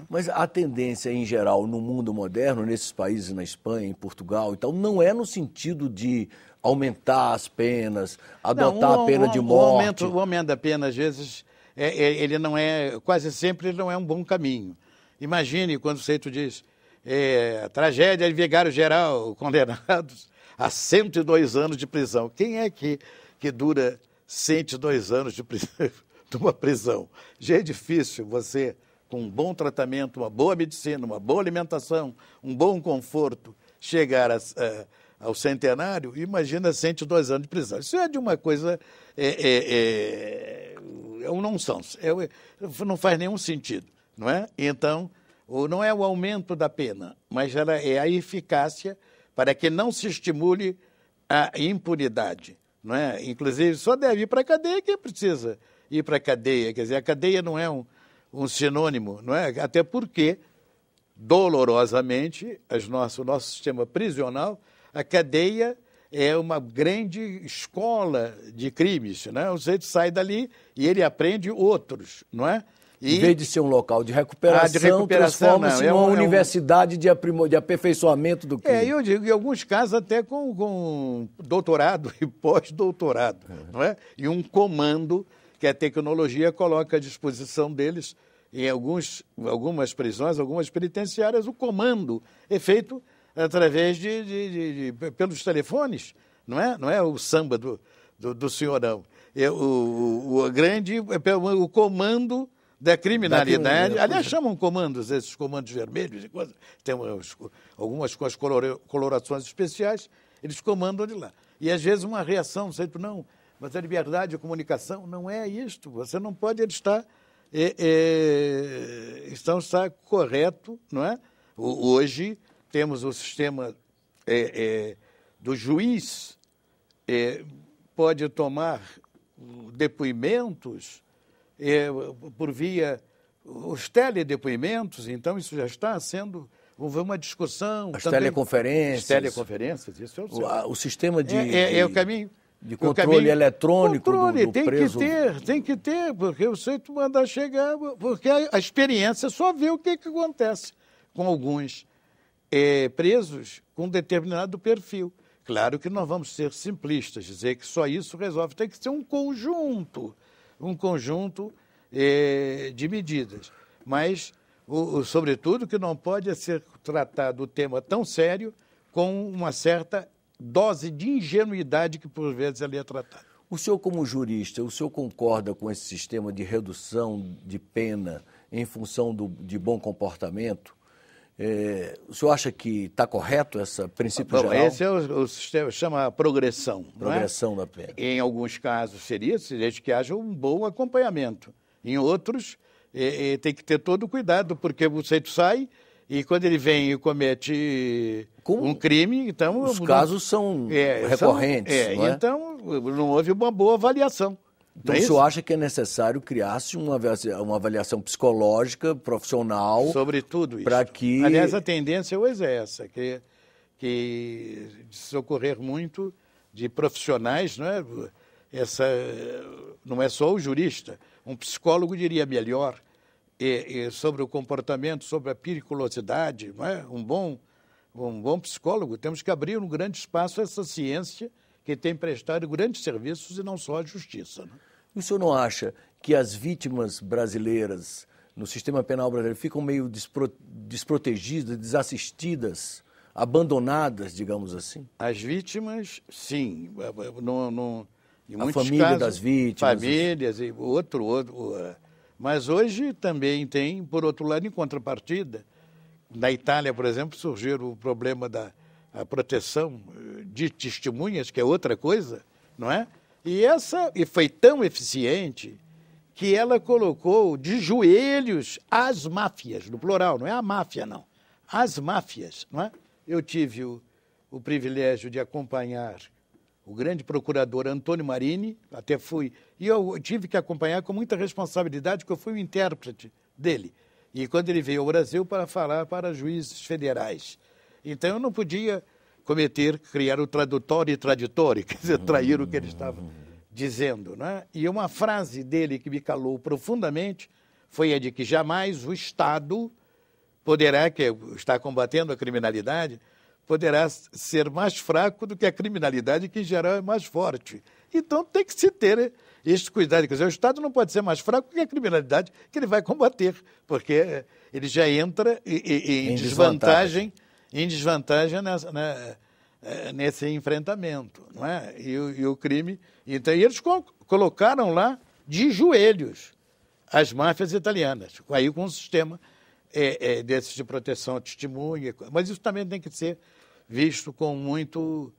Mas a tendência, em geral, no mundo moderno, nesses países, na Espanha, em Portugal e tal, não é no sentido de aumentar as penas, adotar a pena de morte. O aumento da pena, às vezes, ele não é, quase sempre, ele não é um bom caminho. Imagine quando o Seito diz, tragédia de vigário geral, condenados a 102 anos de prisão. Quem é que dura 102 anos de uma prisão? Já é difícil você, com um bom tratamento, uma boa medicina, uma boa alimentação, um bom conforto, chegar ao centenário. Imagina 102 anos de prisão. Isso é de uma coisa... É um nonsense. Não faz nenhum sentido, não é? Então, não é o aumento da pena, mas ela é a eficácia para que não se estimule a impunidade, não é? Inclusive, só deve ir para a cadeia quem precisa ir para a cadeia. Quer dizer, a cadeia não é um sinônimo, não é? Até porque, dolorosamente, o nosso sistema prisional, a cadeia é uma grande escola de crimes, né? O sujeito sai dali e ele aprende outros, não é? Em vez de ser um local de recuperação, transforma-se numa universidade de aperfeiçoamento do crime. Eu digo, em alguns casos, até com doutorado e pós-doutorado, não é? E um comando que a tecnologia coloca à disposição deles em algumas prisões, algumas penitenciárias. O comando é feito através pelos telefones, não é o samba do senhorão. O comando da criminalidade. Aliás, chamam comandos, esses comandos vermelhos, tem algumas com as colorações especiais, eles comandam de lá. E às vezes uma reação, não, mas a liberdade de comunicação não é isto, você não pode estar correto, não é? Hoje temos o sistema do juiz, pode tomar depoimentos por via os teledepoimentos, então isso já está sendo uma discussão. As teleconferências. As teleconferências, isso é o sistema de o caminho. De controle eletrônico do preso. Tem que ter, porque o sujeito manda chegar, porque a experiência só vê o que acontece com alguns presos com determinado perfil. Claro que nós vamos ser simplistas, dizer que só isso resolve. Tem que ser um conjunto de medidas. Mas, sobretudo, que não pode ser tratado o tema tão sério com uma certa dose de ingenuidade que, por vezes, ele é tratado. O senhor, como jurista, o senhor concorda com esse sistema de redução de pena em função de bom comportamento? O senhor acha que está correto esse princípio geral? Esse é o sistema, chama progressão. Progressão da pena. Em alguns casos seria, desde que haja um bom acompanhamento. Em outros, tem que ter todo o cuidado, porque o sujeito sai e quando ele vem e comete um crime, então... Os casos são recorrentes, não é? Então, não houve uma boa avaliação. Então, o senhor acha que é necessário criar-se uma avaliação psicológica, profissional... Sobre tudo isso. Para que... Aliás, a tendência hoje é essa, que se ocorrer muito de profissionais, não é? Não é só o jurista, um psicólogo diria melhor sobre o comportamento, sobre a periculosidade, não é? Um bom psicólogo. Temos que abrir um grande espaço a essa ciência que tem prestado grandes serviços e não só a justiça. Né? O senhor não acha que as vítimas brasileiras no sistema penal brasileiro ficam meio desprotegidas, desassistidas, abandonadas, digamos assim? As vítimas, sim. A família casos, das vítimas. Famílias e outro. Mas hoje também tem, por outro lado, em contrapartida, na Itália, por exemplo, surgiu o problema da proteção de testemunhas, que é outra coisa, não é? E foi tão eficiente que ela colocou de joelhos as máfias, no plural, não é a máfia, não. As máfias, não é? Eu tive o privilégio de acompanhar o grande procurador Antônio Marini, até fui, e eu tive que acompanhar com muita responsabilidade, porque eu fui o intérprete dele. E quando ele veio ao Brasil para falar para juízes federais. Então, eu não podia criar o tradutório e traditório, quer dizer, trair o que ele estava dizendo. Né? E uma frase dele que me calou profundamente foi a de que jamais o Estado poderá, que está combatendo a criminalidade, poderá ser mais fraco do que a criminalidade, que em geral é mais forte. Então tem que se ter este cuidado. Quer dizer, o Estado não pode ser mais fraco que a criminalidade que ele vai combater, porque ele já entra em desvantagem nesse enfrentamento, não é? E o crime... Então, eles colocaram lá de joelhos as máfias italianas, aí com um sistema desses de proteção à testemunha, mas isso também tem que ser visto com muito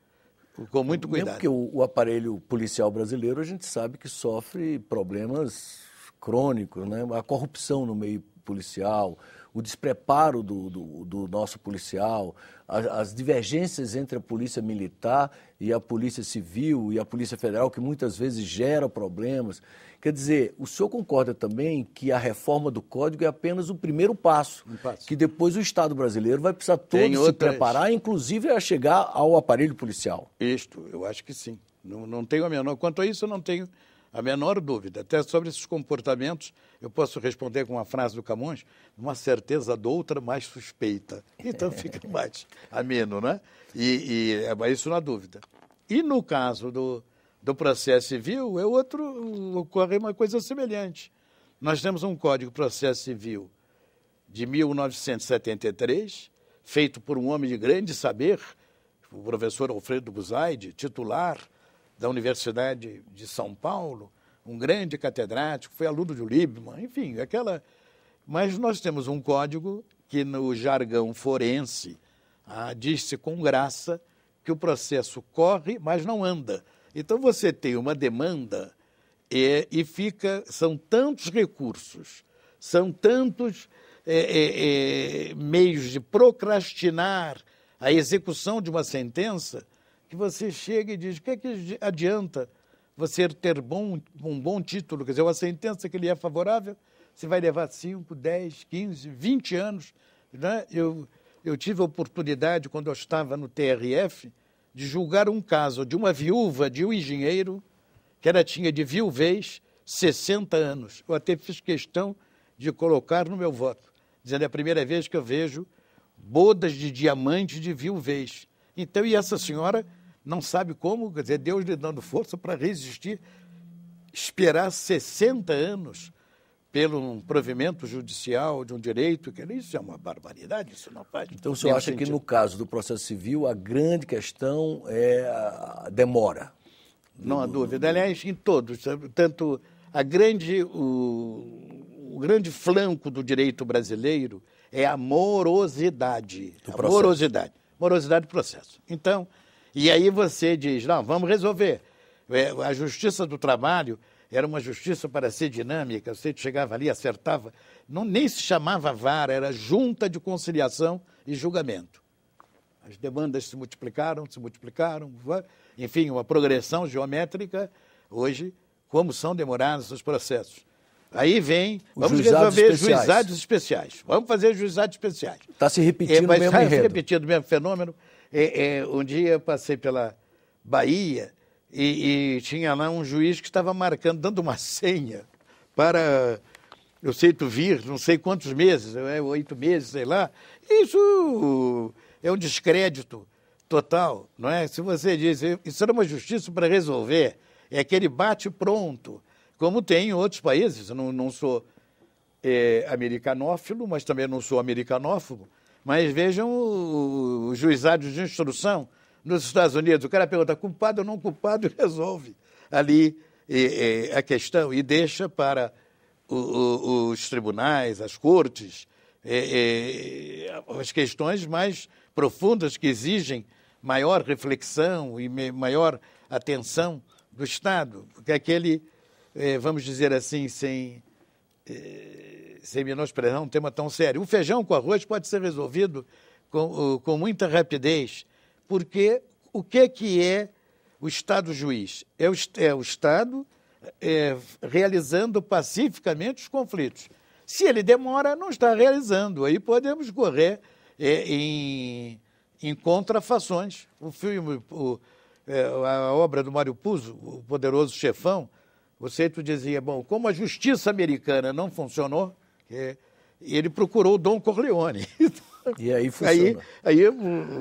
cuidado. Mesmo porque o aparelho policial brasileiro, a gente sabe que sofre problemas crônicos, né? A corrupção no meio policial, o despreparo do nosso policial, as divergências entre a polícia militar e a polícia civil e a polícia federal, que muitas vezes gera problemas. Quer dizer, o senhor concorda também que a reforma do Código é apenas o primeiro passo, que depois o Estado brasileiro vai precisar todo se preparar, inclusive a chegar ao aparelho policial? Isto, eu acho que sim. Não tenho a menor... Quanto a isso, eu não tenho a menor dúvida. Até sobre esses comportamentos, eu posso responder com uma frase do Camões: uma certeza doutra mais suspeita. Então fica mais ameno, né? Mas isso não há dúvida. E no caso do processo civil, ocorre uma coisa semelhante. Nós temos um Código de Processo Civil de 1973, feito por um homem de grande saber, o professor Alfredo Buzaide, titular da Universidade de São Paulo, um grande catedrático, foi aluno de Liebman, enfim, Mas nós temos um código que, no jargão forense, diz-se com graça que o processo corre, mas não anda. Então, você tem uma demanda são tantos recursos, são tantos meios de procrastinar a execução de uma sentença, que você chega e diz: o que é que adianta você ter um bom título? Quer dizer, uma sentença que lhe é favorável, você vai levar 5, 10, 15, 20 anos. Né? Eu tive a oportunidade, quando eu estava no TRF, de julgar um caso de uma viúva de um engenheiro, que ela tinha de viuvez 60 anos. Eu até fiz questão de colocar no meu voto, dizendo: é a primeira vez que eu vejo bodas de diamante de viuvez. Então, e essa senhora não sabe como, quer dizer, Deus lhe dando força para resistir, esperar 60 anos pelo provimento judicial de um direito, que isso é uma barbaridade, isso não faz. Então, o senhor acha que, no caso do processo civil, a grande questão é a demora? Não há dúvida. Aliás, em todos, tanto o grande flanco do direito brasileiro é a morosidade. Morosidade do processo. Então, e aí você diz: não, vamos resolver. A Justiça do Trabalho era uma justiça para ser dinâmica, você chegava ali, acertava, nem se chamava vara, era Junta de Conciliação e Julgamento. As demandas se multiplicaram, enfim, uma progressão geométrica. Hoje, como são demorados os processos. Aí vamos resolver juizados especiais. Vamos fazer juizados especiais. Está se repetindo o mesmo enredo. Está se repetindo o mesmo fenômeno. Um dia eu passei pela Bahia e tinha lá um juiz que estava marcando, dando uma senha para, eu sei, tu vir, não sei quantos meses, 8 meses, sei lá. Isso é um descrédito total, não é? Se você diz, isso era uma justiça para resolver, é aquele bate-pronto, como tem em outros países. Eu não sou americanófilo, mas também não sou americanófobo, mas vejam os juizados de instrução nos Estados Unidos. O cara pergunta: culpado ou não culpado, e resolve ali a questão e deixa para os tribunais, as cortes, as questões mais profundas que exigem maior reflexão e maior atenção do Estado, porque aquele, vamos dizer assim, sem menosprezar um tema tão sério. O feijão com arroz pode ser resolvido com muita rapidez, porque o que é o Estado juiz? É o Estado realizando pacificamente os conflitos. Se ele demora, não está realizando. Aí podemos correr em contrafações. O filme, a obra do Mário Puzo, O Poderoso Chefão, tu dizia: bom, como a justiça americana não funcionou, Ele procurou o Dom Corleone. E aí funciona. Aí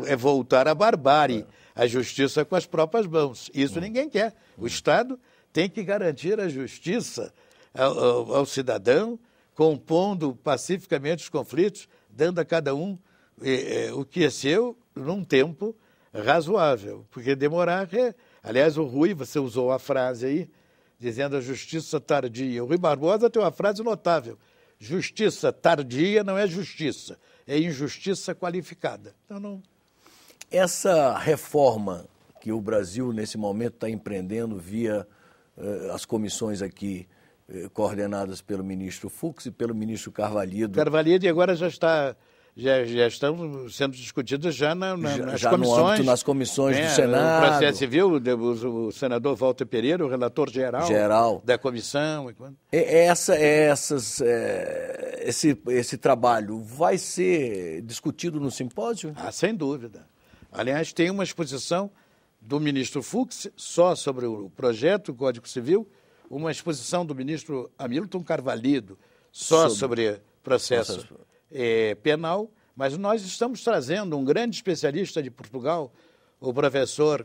é voltar à barbárie, a justiça com as próprias mãos. Isso ninguém quer. O Estado tem que garantir a justiça ao cidadão, compondo pacificamente os conflitos, dando a cada um o que é seu num tempo razoável. Porque demorar Aliás, o Rui, você usou a frase aí, dizendo a justiça tardia. O Rui Barbosa tem uma frase notável. Justiça tardia não é justiça, é injustiça qualificada. Então, não... Essa reforma que o Brasil, nesse momento, está empreendendo via as comissões aqui coordenadas pelo ministro Fux e pelo ministro Carvalhido. Carvalhido agora já estão sendo discutidas nas comissões. Nas comissões do Senado. O processo civil, o senador Walter Pereira, o relator geral da comissão. Esse trabalho vai ser discutido no simpósio? Sem dúvida. Aliás, tem uma exposição do ministro Fux só sobre o projeto, o Código Civil, uma exposição do ministro Hamilton Carvalhido só sobre processo penal, mas nós estamos trazendo um grande especialista de Portugal, o professor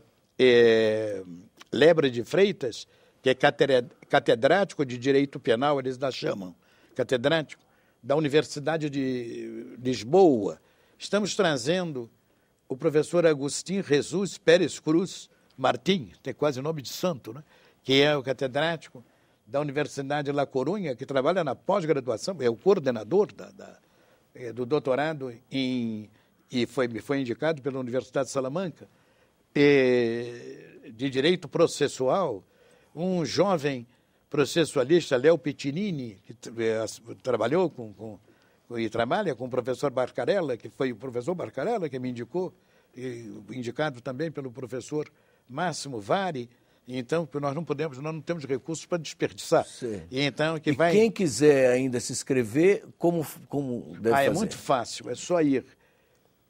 Lebre de Freitas, que é catedrático de Direito Penal, eles ainda chamam, catedrático da Universidade de Lisboa. Estamos trazendo o professor Agostinho Jesus Pérez Cruz Martim, tem quase nome de santo, né? Que é o catedrático da Universidade de La Coruña, que trabalha na pós-graduação, é o coordenador do doutorado e foi indicado pela Universidade de Salamanca, de Direito Processual, um jovem processualista, Léo Piccinini, que trabalhou e trabalha com o professor Barcarella, que foi o professor Barcarella que me indicou, indicado também pelo professor Máximo Vari. Então, nós não temos recursos para desperdiçar. Então, quem quiser ainda se inscrever, como deve fazer? É muito fácil, é só ir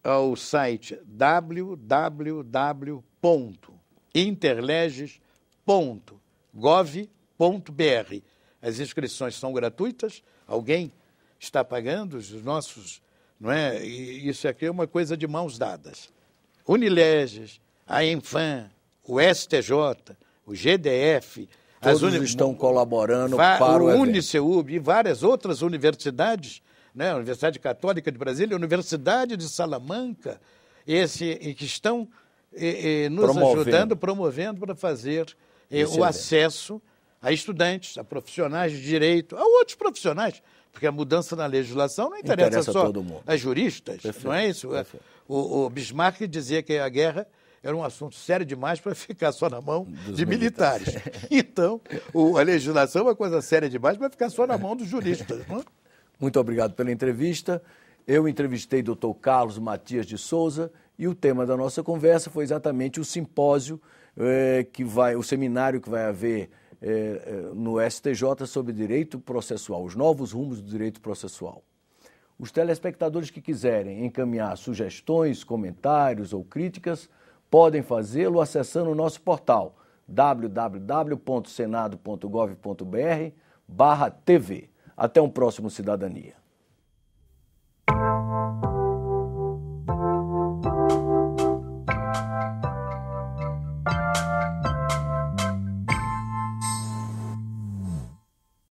ao site www.interleges.gov.br. As inscrições são gratuitas, alguém está pagando, os nossos, não é? E isso aqui é uma coisa de mãos dadas. Unileges, a Enfam, o STJ, o GDF... Todos estão colaborando para o Uniceub e várias outras universidades, né? A Universidade Católica de Brasília, a Universidade de Salamanca, que estão nos ajudando, promovendo para fazer o acesso a estudantes, a profissionais de direito, a outros profissionais, porque a mudança na legislação não interessa só todo mundo. A juristas, não é isso? O Bismarck dizia que a guerra era um assunto sério demais para ficar só na mão de militares. Então, a legislação é uma coisa séria demais para ficar só na mão dos juristas. Não é? Muito obrigado pela entrevista. Eu entrevistei o Dr. Carlos Matias de Souza e o tema da nossa conversa foi exatamente o simpósio, o seminário que vai haver no STJ sobre direito processual, os novos rumos do direito processual. Os telespectadores que quiserem encaminhar sugestões, comentários ou críticas podem fazê-lo acessando o nosso portal www.senado.gov.br/TV. Até um próximo Cidadania.